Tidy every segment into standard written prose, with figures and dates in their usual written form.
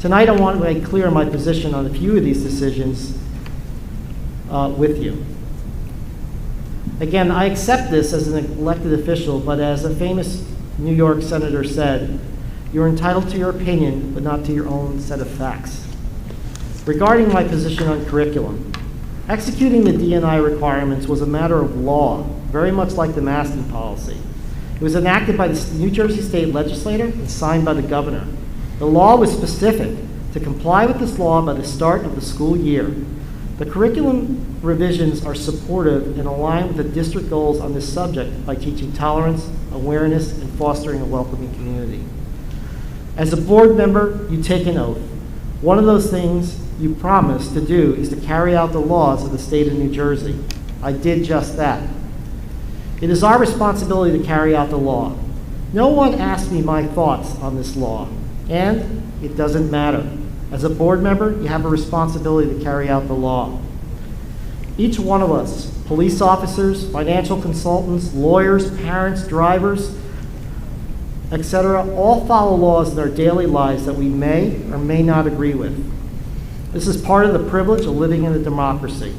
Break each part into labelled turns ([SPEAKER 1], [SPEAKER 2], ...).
[SPEAKER 1] Tonight I want to make clear my position on a few of these decisions with you. Again, I accept this as an elected official, but as a famous New York senator said, you're entitled to your opinion, but not to your own set of facts. Regarding my position on curriculum, executing the D&I requirements was a matter of law, very much like the masking policy. It was enacted by the New Jersey State Legislature and signed by the governor. The law was specific to comply with this law by the start of the school year. The curriculum revisions are supportive and align with the district goals on this subject by teaching tolerance, awareness, and fostering a welcoming community. As a board member, you take an oath. One of those things you promise to do is to carry out the laws of the state of New Jersey. I did just that. It is our responsibility to carry out the law. No one asked me my thoughts on this law, and it doesn't matter. As a board member, you have a responsibility to carry out the law. Each one of us, police officers, financial consultants, lawyers, parents, drivers, etc., all follow laws in our daily lives that we may or may not agree with. This is part of the privilege of living in a democracy.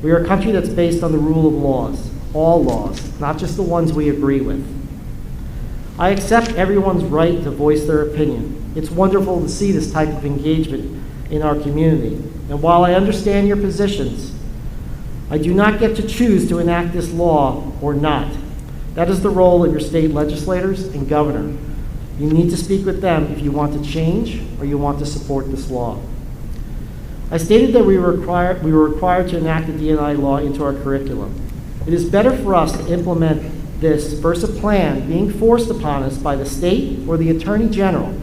[SPEAKER 1] We are a country that's based on the rule of laws, all laws, not just the ones we agree with. I accept everyone's right to voice their opinion. It's wonderful to see this type of engagement in our community. And while I understand your positions, I do not get to choose to enact this law or not. That is the role of your state legislators and governor. You need to speak with them if you want to change or you want to support this law. I stated that we were required to enact the D&I law into our curriculum. It is better for us to implement this versus a plan being forced upon us by the state or the Attorney General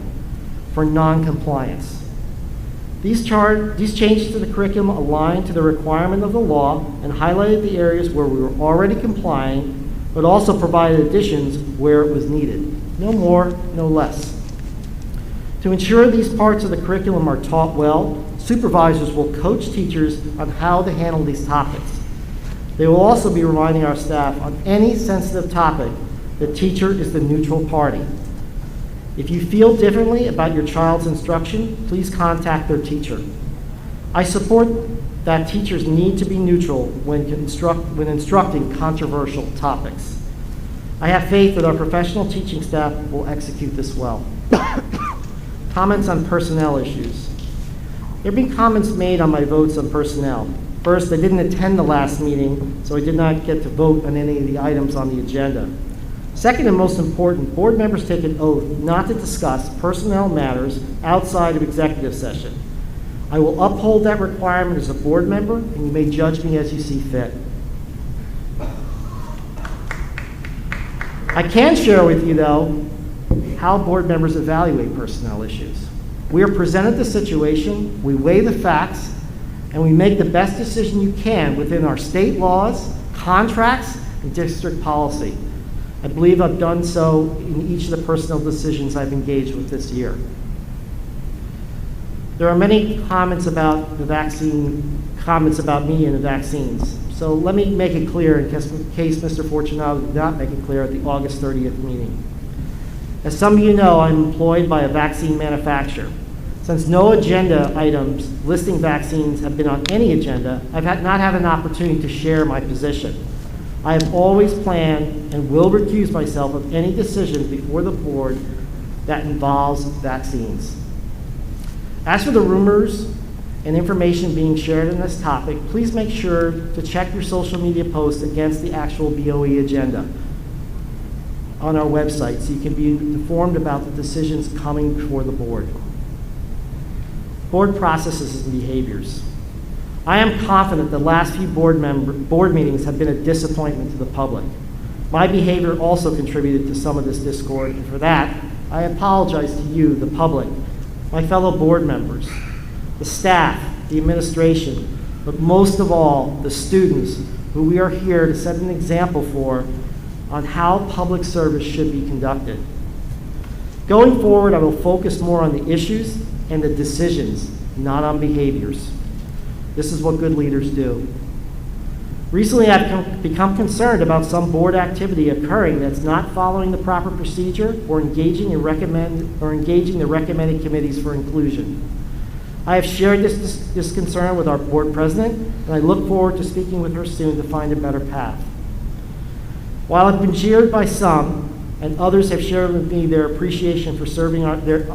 [SPEAKER 1] for non-compliance. These changes to the curriculum align to the requirement of the law and highlighted the areas where we were already complying, but also provided additions where it was needed. No more, no less. To ensure these parts of the curriculum are taught well, supervisors will coach teachers on how to handle these topics. They will also be reminding our staff on any sensitive topic the teacher is the neutral party. If you feel differently about your child's instruction, please contact their teacher. I support that teachers need to be neutral when instructing controversial topics. I have faith that our professional teaching staff will execute this well. Comments on personnel issues. There have been comments made on my votes on personnel. First, I didn't attend the last meeting, so I did not get to vote on any of the items on the agenda. Second, and most important, board members take an oath not to discuss personnel matters outside of executive session. I will uphold that requirement as a board member, and you may judge me as you see fit. I can share with you, though, how board members evaluate personnel issues. We are presented the situation, we weigh the facts, and we make the best decision you can within our state laws, contracts, and district policy. I believe I've done so in each of the personnel decisions I've engaged with this year. There are many comments about the vaccine, comments about me and the vaccines. So let me make it clear in case Mr. Fortunato did not make it clear at the August 30th meeting. As some of you know, I'm employed by a vaccine manufacturer. Since no agenda items listing vaccines have been on any agenda, I've not had an opportunity to share my position. I have always planned and will recuse myself of any decisions before the board that involves vaccines. As for the rumors and information being shared on this topic, please make sure to check your social media posts against the actual BOE agenda on our website so you can be informed about the decisions coming before the board. Board processes and behaviors. I am confident the last few board meetings have been a disappointment to the public. My behavior also contributed to some of this discord, and for that, I apologize to you, the public, my fellow board members, the staff, the administration, but most of all, the students who we are here to set an example for on how public service should be conducted. Going forward, I will focus more on the issues and the decisions, not on behaviors. This is what good leaders do. Recently, I've become concerned about some board activity occurring that's not following the proper procedure or engaging the recommended committees for inclusion. I have shared this concern with our board president, and I look forward to speaking with her soon to find a better path. While I've been jeered by some, and others have shared with me their appreciation for serving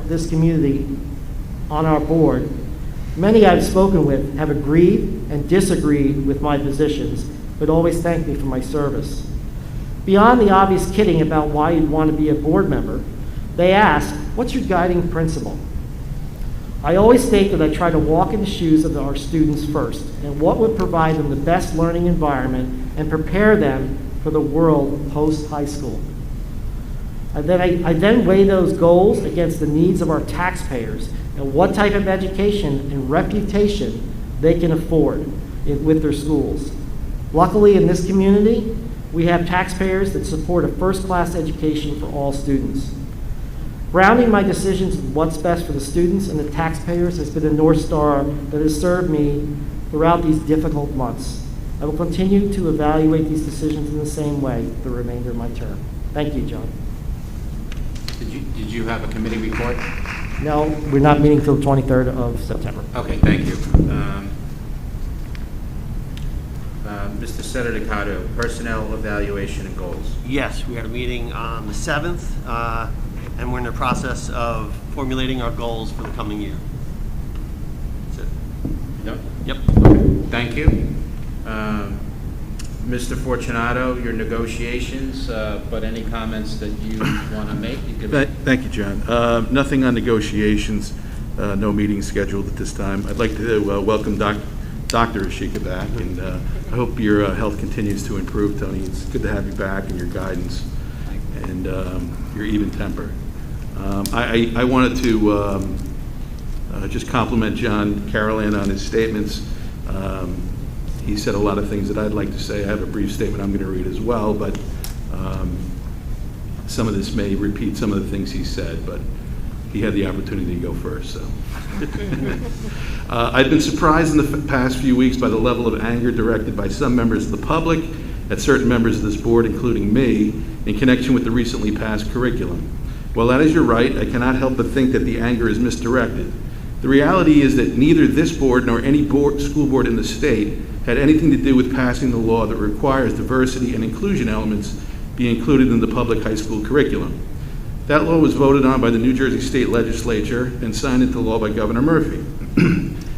[SPEAKER 1] this community on our board, many I've spoken with have agreed and disagreed with my positions, but always thanked me for my service. Beyond the obvious kidding about why you'd want to be a board member, they ask, what's your guiding principle? I always state that I try to walk in the shoes of our students first, and what would provide them the best learning environment and prepare them for the world post-high school. I then weigh those goals against the needs of our taxpayers and what type of education and reputation they can afford with their schools. Luckily, in this community, we have taxpayers that support a first-class education for all students. Grounding my decisions in what's best for the students and the taxpayers has been a North Star that has served me throughout these difficult months. I will continue to evaluate these decisions in the same way the remainder of my term. Thank you, John.
[SPEAKER 2] Did you have a committee report?
[SPEAKER 1] No, we're not meeting till the 23rd of September.
[SPEAKER 2] Okay, thank you. Mr. Sedericato, personnel evaluation and goals.
[SPEAKER 3] Yes, we had a meeting on the 7th, and we're in the process of formulating our goals for the coming year. That's it.
[SPEAKER 2] No?
[SPEAKER 3] Yep.
[SPEAKER 2] Okay, thank you. Mr. Fortunato, your negotiations, but any comments that you want to make? You can...
[SPEAKER 4] Thank you, John. Nothing on negotiations, no meeting scheduled at this time. I'd like to welcome Dr. Ashika back, and I hope your health continues to improve, Tony. It's good to have you back and your guidance and your even temper. I wanted to just compliment John Carolan on his statements. He said a lot of things that I'd like to say. I have a brief statement I'm going to read as well, but some of this may repeat some of the things he said, but he had the opportunity to go first. So, I've been surprised in the past few weeks by the level of anger directed by some members of the public at certain members of this board, including me, in connection with the recently passed curriculum. While that is your right, I cannot help but think that the anger is misdirected. The reality is that neither this board nor any school board in the state had anything to do with passing the law that requires diversity and inclusion elements be included in the public high school curriculum. That law was voted on by the New Jersey State Legislature and signed into law by Governor Murphy.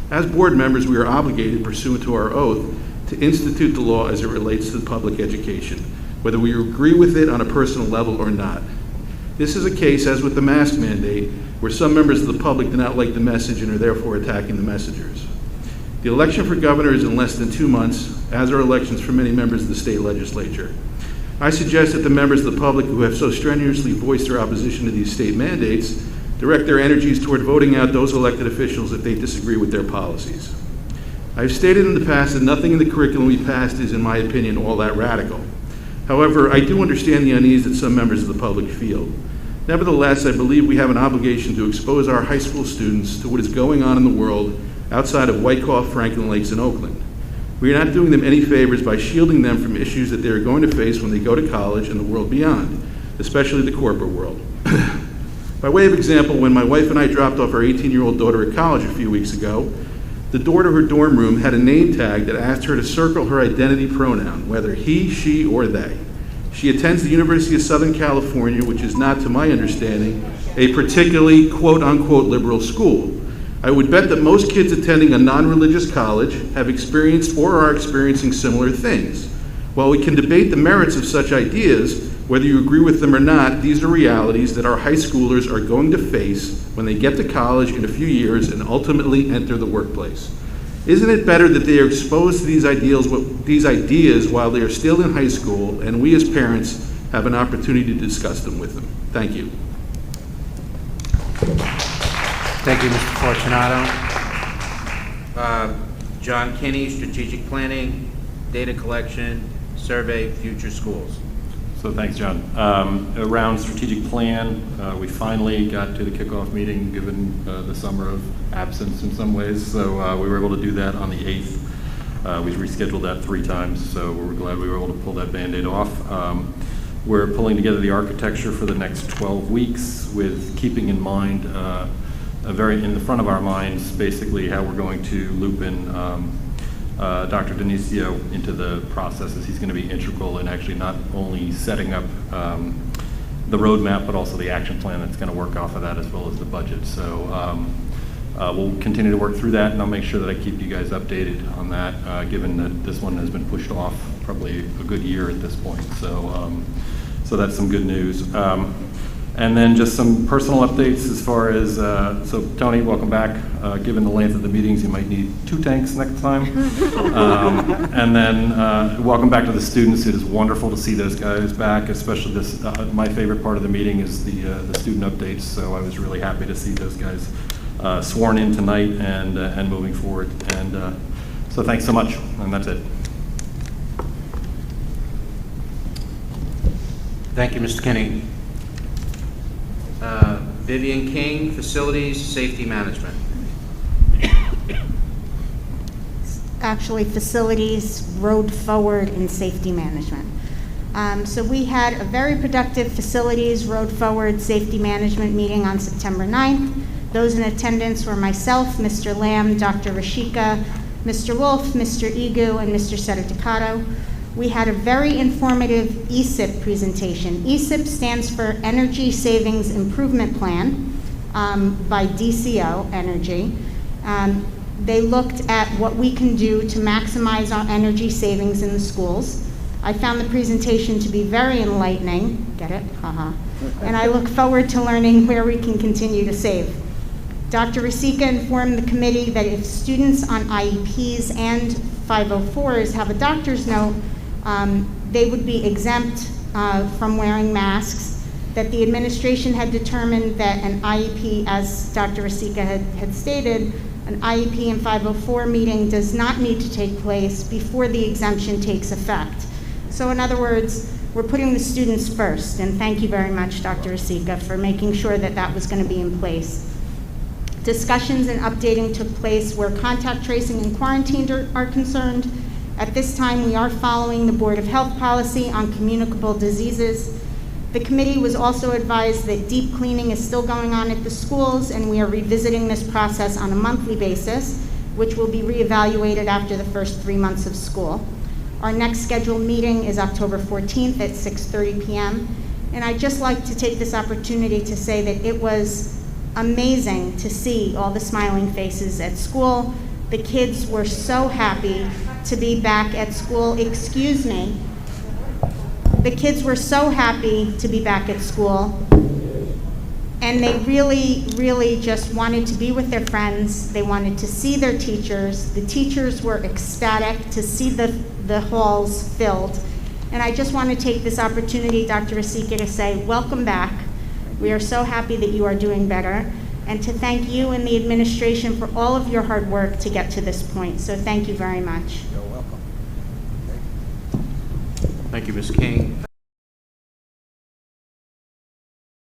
[SPEAKER 4] As board members, we are obligated, pursuant to our oath, to institute the law as it relates to public education, whether we agree with it on a personal level or not. This is a case, as with the mask mandate, where some members of the public do not like the message and are therefore attacking the messengers. The election for governor is in less than 2 months, as are elections for many members of the state legislature. I suggest that the members of the public who have so strenuously voiced their opposition to these state mandates direct their energies toward voting out those elected officials if they disagree with their policies. I've stated in the past that nothing in the curriculum we passed is, in my opinion, all that radical. However, I do understand the unease that some members of the public feel. Nevertheless, I believe we have an obligation to expose our high school students to what is going on in the world outside of Wyckoff, Franklin Lakes, and Oakland. We are not doing them any favors by shielding them from issues that they are going to face when they go to college and the world beyond, especially the corporate world. By way of example, when my wife and I dropped off our 18-year-old daughter at college a few weeks ago, the door to her dorm room had a name tag that asked her to circle her identity pronoun, whether he, she, or they. She attends the University of Southern California, which is not, to my understanding, a particularly quote-unquote liberal school. I would bet that most kids attending a non-religious college have experienced or are experiencing similar things. While we can debate the merits of such ideas, whether you agree with them or not, these are realities that our high schoolers are going to face when they get to college in a few years and ultimately enter the workplace. Isn't it better that they are exposed to these ideas while they are still in high school, and we as parents have an opportunity to discuss them with them? Thank you.
[SPEAKER 2] Thank you, Mr. Fortunato. John Kinney, strategic planning, data collection, survey, future schools.
[SPEAKER 5] So thanks, John. Around strategic plan, we finally got to the kickoff meeting given the summer of absence in some ways. So we were able to do that on the 8th. We rescheduled that 3 times, so we're glad we were able to pull that Band-Aid off. We're pulling together the architecture for the next 12 weeks with keeping in mind, in the front of our minds, basically how we're going to loop in Dr. Denisio into the process, as he's going to be integral in actually not only setting up the roadmap, but also the action plan that's going to work off of that, as well as the budget. So we'll continue to work through that, and I'll make sure that I keep you guys updated on that, given that this one has been pushed off probably a good year at this point. So that's some good news. And then just some personal updates as far as, so Tony, welcome back. Given the length of the meetings, you might need 2 tanks next time. And then welcome back to the students. It is wonderful to see those guys back, especially this, my favorite part of the meeting is the student updates. So I was really happy to see those guys sworn in tonight and moving forward. And so thanks so much, and that's it.
[SPEAKER 2] Thank you, Mr. Kinney. Vivian King, Facilities, Safety Management.
[SPEAKER 6] Actually, Facilities, Road Forward, and Safety Management. So we had a very productive Facilities, Road Forward, Safety Management meeting on September 9th. Those in attendance were myself, Mr. Lamb, Dr. Rashika, Mr. Wolf, Mr. Igu, and Mr. Sedaticato. We had a very informative ESIP presentation. ESIP stands for Energy Savings Improvement Plan by DCO Energy. They looked at what we can do to maximize our energy savings in the schools. I found the presentation to be very enlightening. Get it? Haha. And I look forward to learning where we can continue to save. Dr. Rasika informed the committee that if students on IEPs and 504s have a doctor's note, they would be exempt from wearing masks, that the administration had determined that an IEP, as Dr. Rasika had stated, an IEP and 504 meeting does not need to take place before the exemption takes effect. So in other words, we're putting the students first, and thank you very much, Dr. Rasika, for making sure that that was going to be in place. Discussions and updating took place where contact tracing and quarantine are concerned. At this time, we are following the Board of Health policy on communicable diseases. The committee was also advised that deep cleaning is still going on at the schools, and we are revisiting this process on a monthly basis, which will be reevaluated after the first 3 months of school. Our next scheduled meeting is October 14th at 6:30 p.m. And I'd just like to take this opportunity to say that it was amazing to see all the smiling faces at school. The kids were so happy to be back at school. Excuse me. The kids were so happy to be back at school. And they really, really just wanted to be with their friends. They wanted to see their teachers. The teachers were ecstatic to see the halls filled. And I just want to take this opportunity, Dr. Rasika, to say welcome back. We are so happy that you are doing better, and to thank you and the administration for all of your hard work to get to this point. So thank you very much.
[SPEAKER 2] You're welcome. Thank you, Ms. King.